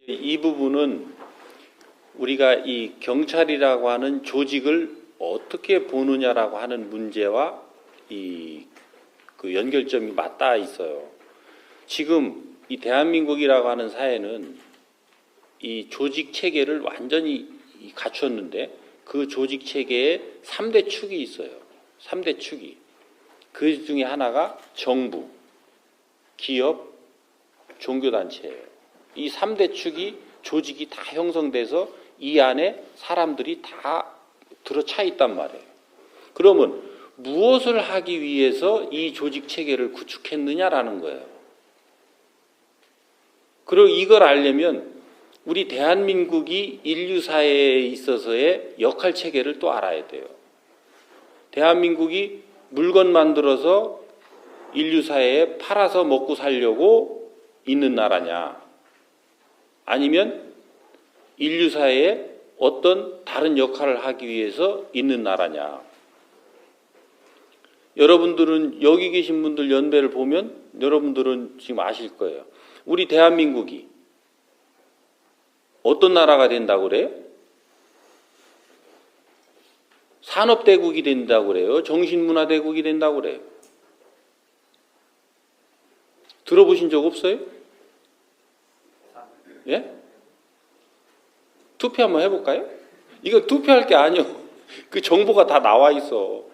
이 부분은 우리가 이 경찰이라고 하는 조직을 어떻게 보느냐라고 하는 문제와 그 연결점이 맞닿아 있어요. 지금 이 대한민국이라고 하는 사회는 이 조직 체계를 완전히 갖췄는데 그 조직 체계에 3대 축이 있어요. 3대 축이. 그 중에 하나가 정부, 기업, 종교단체예요. 이 3대 축이 조직이 다 형성돼서 이 안에 사람들이 다 들어차 있단 말이에요. 그러면 무엇을 하기 위해서 이 조직 체계를 구축했느냐라는 거예요. 그리고 이걸 알려면 우리 대한민국이 인류 사회에 있어서의 역할 체계를 또 알아야 돼요. 대한민국이 물건 만들어서 인류 사회에 팔아서 먹고 살려고 있는 나라냐, 아니면 인류 사회에 어떤 다른 역할을 하기 위해서 있는 나라냐. 여러분들은 여기 계신 분들 연배를 보면 여러분들은 지금 아실 거예요. 우리 대한민국이 어떤 나라가 된다고 그래요? 산업대국이 된다고 그래요? 정신문화대국이 된다고 그래요? 들어보신 적 없어요? 예? 투표 한번 해볼까요? 이거 투표할 게 아니요. 그 정보가 다 나와 있어.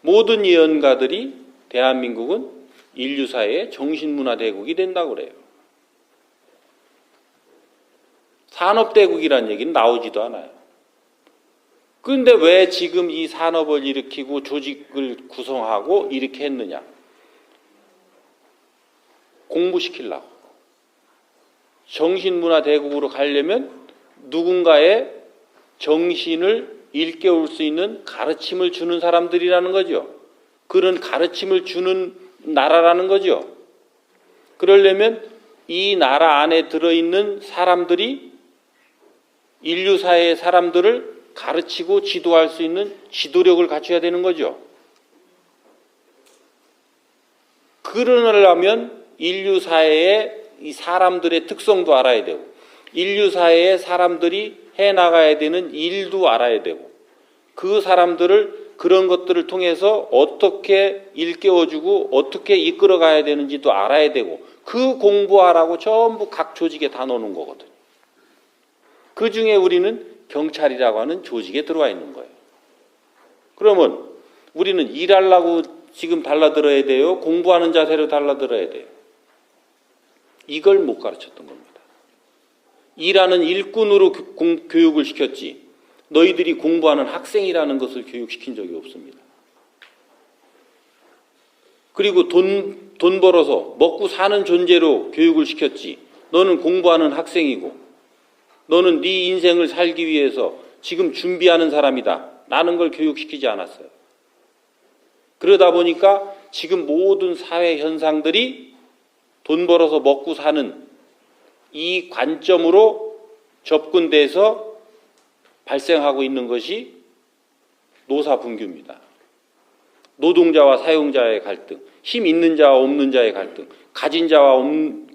모든 예언가들이 대한민국은 인류사회의 정신문화대국이 된다고 그래요. 산업대국이라는 얘기는 나오지도 않아요. 그런데 왜 지금 이 산업을 일으키고 조직을 구성하고 이렇게 했느냐? 공부시키려고. 정신문화대국으로 가려면 누군가의 정신을 일깨울 수 있는 가르침을 주는 사람들이라는 거죠. 그런 가르침을 주는 나라라는 거죠. 그러려면 이 나라 안에 들어있는 사람들이 인류사회의 사람들을 가르치고 지도할 수 있는 지도력을 갖춰야 되는 거죠. 그러려면 인류사회의 이 사람들의 특성도 알아야 되고, 인류사회의 사람들이 해나가야 되는 일도 알아야 되고, 그 사람들을 그런 것들을 통해서 어떻게 일깨워주고 어떻게 이끌어가야 되는지도 알아야 되고, 그 공부하라고 전부 각 조직에 다 넣는 거거든요. 그 중에 우리는 경찰이라고 하는 조직에 들어와 있는 거예요. 그러면 우리는 일하려고 지금 달라들어야 돼요? 공부하는 자세로 달라들어야 돼요? 이걸 못 가르쳤던 겁니다. 일하는 일꾼으로 교육을 시켰지 너희들이 공부하는 학생이라는 것을 교육시킨 적이 없습니다. 그리고 돈 벌어서 먹고 사는 존재로 교육을 시켰지 너는 공부하는 학생이고 너는 네 인생을 살기 위해서 지금 준비하는 사람이다 라는 걸 교육시키지 않았어요. 그러다 보니까 지금 모든 사회 현상들이 돈 벌어서 먹고 사는 이 관점으로 접근돼서 발생하고 있는 것이 노사분규입니다. 노동자와 사용자의 갈등, 힘 있는 자와 없는 자의 갈등, 가진 자와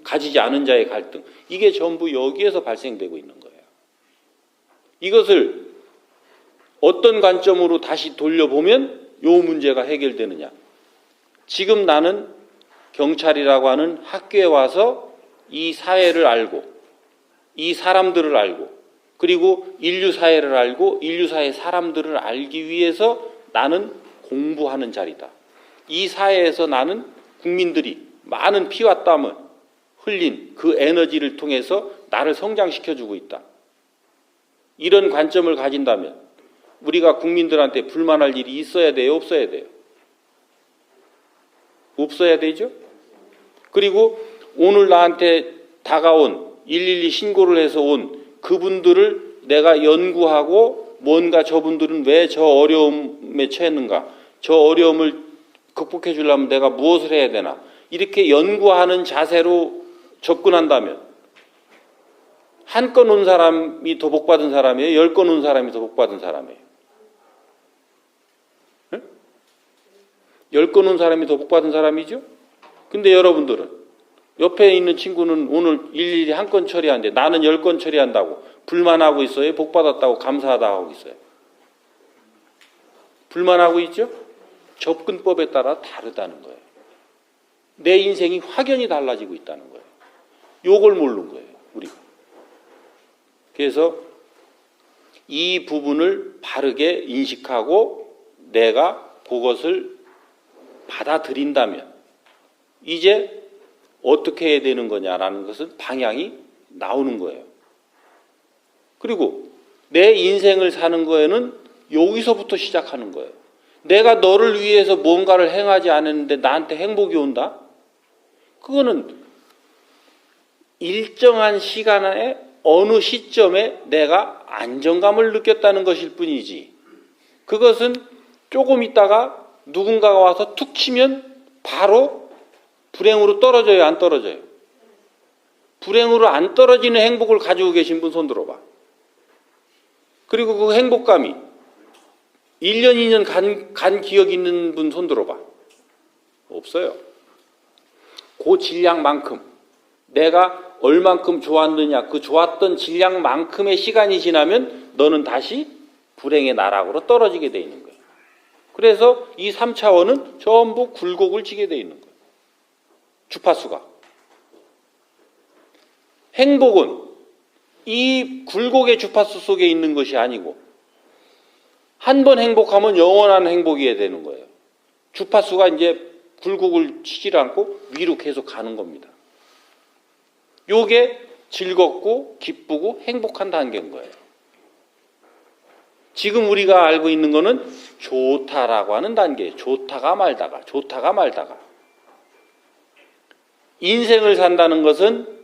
가지지 않은 자의 갈등, 이게 전부 여기에서 발생되고 있는 거예요. 이것을 어떤 관점으로 다시 돌려보면 이 문제가 해결되느냐. 지금 나는 경찰이라고 하는 학교에 와서 이 사회를 알고 이 사람들을 알고 그리고 인류사회를 알고 인류사회 사람들을 알기 위해서 나는 공부하는 자리다. 이 사회에서 나는 국민들이 많은 피와 땀을 흘린 그 에너지를 통해서 나를 성장시켜주고 있다. 이런 관점을 가진다면 우리가 국민들한테 불만할 일이 있어야 돼요? 없어야 돼요? 없어야 되죠? 그리고 오늘 나한테 다가온 112 신고를 해서 온 그분들을 내가 연구하고 뭔가 저분들은 왜 저 어려움에 처했는가, 저 어려움을 극복해 주려면 내가 무엇을 해야 되나, 이렇게 연구하는 자세로 접근한다면 한 건 온 사람이 더 복받은 사람이에요? 10건 온 사람이 더 복받은 사람이에요? 10건 온 사람이 더 복받은 사람이죠? 근데 여러분들은 옆에 있는 친구는 오늘 일일이 한 건 처리하는데 나는 10건 처리한다고 불만하고 있어요? 복 받았다고 감사하다 하고 있어요? 불만하고 있죠? 접근법에 따라 다르다는 거예요. 내 인생이 확연히 달라지고 있다는 거예요. 요걸 모르는 거예요, 우리가. 그래서 이 부분을 바르게 인식하고 내가 그것을 받아들인다면 이제 어떻게 해야 되는 거냐라는 것은 방향이 나오는 거예요. 그리고 내 인생을 사는 거에는 여기서부터 시작하는 거예요. 내가 너를 위해서 뭔가를 행하지 않았는데 나한테 행복이 온다? 그거는 일정한 시간에 어느 시점에 내가 안정감을 느꼈다는 것일 뿐이지, 그것은 조금 있다가 누군가가 와서 툭 치면 바로 불행으로 떨어져요, 안 떨어져요? 불행으로 안 떨어지는 행복을 가지고 계신 분 손 들어봐. 그리고 그 행복감이 1년, 2년 간 기억 있는 분 손 들어봐. 없어요. 그 질량만큼 내가 얼만큼 좋았느냐, 그 좋았던 질량만큼의 시간이 지나면 너는 다시 불행의 나락으로 떨어지게 돼 있는 거예요. 그래서 이 3차원은 전부 굴곡을 지게 돼 있는 거예요. 주파수가. 행복은 이 굴곡의 주파수 속에 있는 것이 아니고 한 번 행복하면 영원한 행복이어야 되는 거예요. 주파수가 이제 굴곡을 치지 않고 위로 계속 가는 겁니다. 요게 즐겁고 기쁘고 행복한 단계인 거예요. 지금 우리가 알고 있는 거는 좋다라고 하는 단계예요. 좋다가 말다가, 좋다가 말다가. 인생을 산다는 것은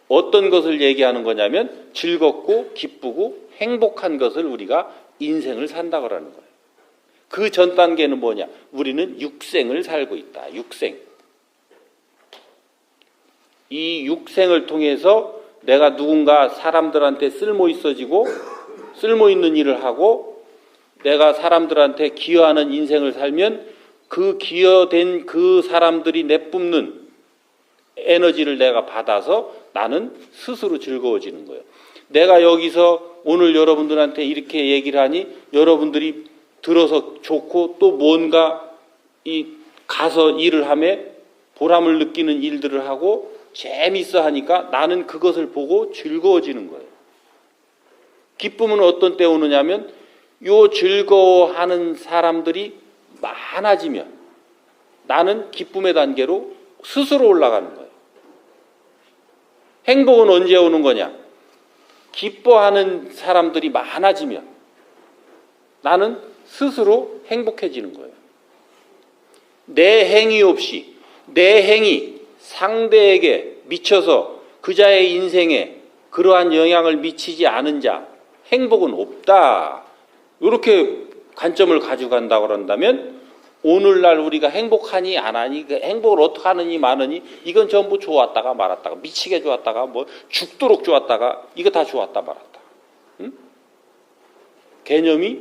어떤 것을 얘기하는 거냐면 즐겁고 기쁘고 행복한 것을 우리가 인생을 산다고 하는 거예요. 그 전 단계는 뭐냐? 우리는 육생을 살고 있다. 육생. 이 육생을 통해서 내가 누군가 사람들한테 쓸모 있어지고 쓸모 있는 일을 하고 내가 사람들한테 기여하는 인생을 살면 그 기여된 그 사람들이 내뿜는 에너지를 내가 받아서 나는 스스로 즐거워지는 거예요. 내가 여기서 오늘 여러분들한테 이렇게 얘기를 하니 여러분들이 들어서 좋고 또 뭔가 가서 일을 하며 보람을 느끼는 일들을 하고 재미있어 하니까 나는 그것을 보고 즐거워지는 거예요. 기쁨은 어떤 때 오느냐면 요 즐거워하는 사람들이 많아지면 나는 기쁨의 단계로 스스로 올라가는 거예요. 행복은 언제 오는 거냐? 기뻐하는 사람들이 많아지면 나는 스스로 행복해지는 거예요. 내 행위 없이 내 행위 상대에게 미쳐서 그자의 인생에 그러한 영향을 미치지 않은 자 행복은 없다. 이렇게 관점을 가지고 간다고 한다면 오늘날 우리가 행복하니 안 하니, 그 행복을 어떻게 하느니 마느니 이건 전부 좋았다가 말았다가 미치게 좋았다가 뭐 죽도록 좋았다가 이거 다 좋았다 말았다. 응? 개념이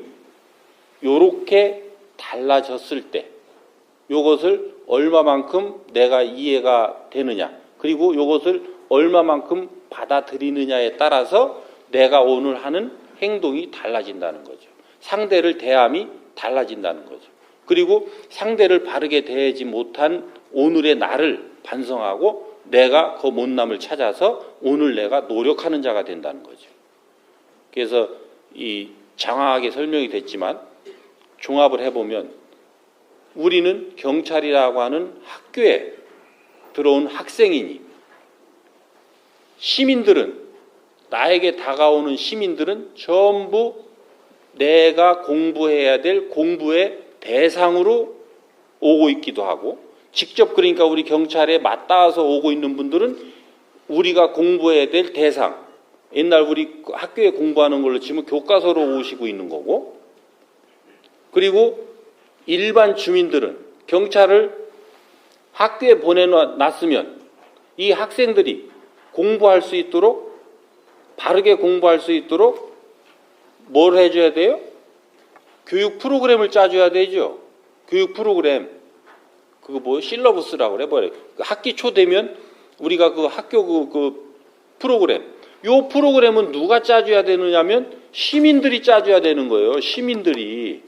요렇게 달라졌을 때 요것을 얼마만큼 내가 이해가 되느냐, 그리고 요것을 얼마만큼 받아들이느냐에 따라서 내가 오늘 하는 행동이 달라진다는 거죠. 상대를 대함이 달라진다는 거죠. 그리고 상대를 바르게 대하지 못한 오늘의 나를 반성하고 내가 그 못남을 찾아서 오늘 내가 노력하는 자가 된다는 거죠. 그래서 이 장황하게 설명이 됐지만 종합을 해보면 우리는 경찰이라고 하는 학교에 들어온 학생이니 시민들은, 나에게 다가오는 시민들은 전부 내가 공부해야 될 공부의 대상으로 오고 있기도 하고, 직접 그러니까 우리 경찰에 맞닿아서 오고 있는 분들은 우리가 공부해야 될 대상, 옛날 우리 학교에 공부하는 걸로 치면 교과서로 오시고 있는 거고, 그리고 일반 주민들은 경찰을 학교에 보내놨으면 이 학생들이 공부할 수 있도록, 바르게 공부할 수 있도록 뭘 해줘야 돼요? 교육 프로그램을 짜줘야 되죠. 교육 프로그램. 그거 뭐 실러버스라고 그래. 학기 초 되면 우리가 그 학교 그 프로그램, 요 프로그램은 누가 짜줘야 되느냐면 시민들이 짜줘야 되는 거예요. 시민들이.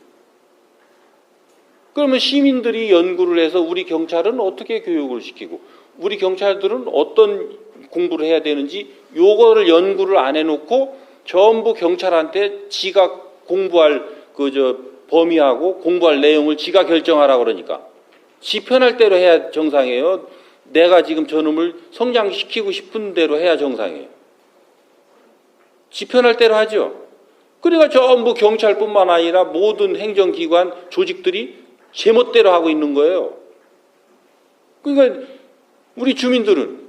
그러면 시민들이 연구를 해서 우리 경찰은 어떻게 교육을 시키고 우리 경찰들은 어떤 공부를 해야 되는지 요거를 연구를 안 해놓고 전부 경찰한테 지가 공부할 범위하고 공부할 내용을 지가 결정하라 그러니까 지 편할 대로 해야 정상이에요. 내가 지금 저놈을 성장시키고 싶은 대로 해야 정상이에요. 지 편할 대로 하죠. 그러니까 전부 경찰뿐만 아니라 모든 행정기관 조직들이 제멋대로 하고 있는 거예요. 그러니까 우리 주민들은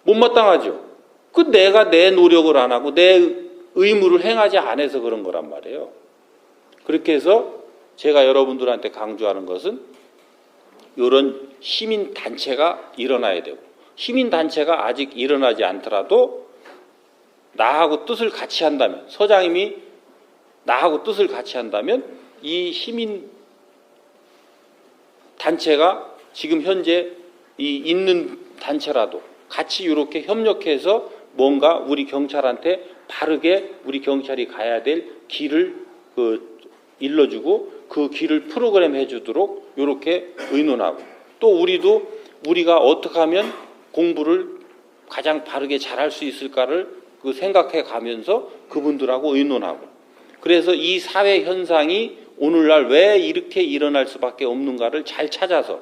못마땅하죠. 내가 내 노력을 안 하고 내 의무를 행하지 않아서 그런 거란 말이에요. 그렇게 해서 제가 여러분들한테 강조하는 것은 이런 시민단체가 일어나야 되고 시민단체가 아직 일어나지 않더라도 나하고 뜻을 같이 한다면 서장님이 나하고 뜻을 같이 한다면 이 시민단체가 지금 현재 이 있는 단체라도 같이 이렇게 협력해서 뭔가 우리 경찰한테 바르게 우리 경찰이 가야 될 길을 일러주고 그 길을 프로그램 해주도록 이렇게 의논하고 또 우리가 어떻게 하면 공부를 가장 바르게 잘할 수 있을까를 생각해 가면서 그분들하고 의논하고 그래서 이 사회 현상이 오늘날 왜 이렇게 일어날 수밖에 없는가를 잘 찾아서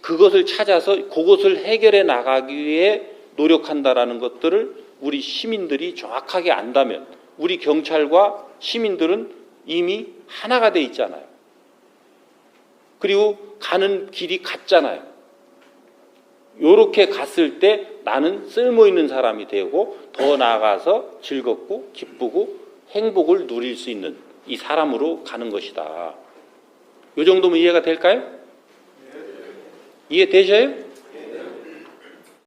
그것을 찾아서 그것을 해결해 나가기 위해 노력한다라는 것들을 우리 시민들이 정확하게 안다면 우리 경찰과 시민들은 이미 하나가 돼 있잖아요. 그리고 가는 길이 같잖아요. 요렇게 갔을 때 나는 쓸모있는 사람이 되고 더 나아가서 즐겁고 기쁘고 행복을 누릴 수 있는 이 사람으로 가는 것이다. 요 정도면 이해가 될까요? 이해되셔요?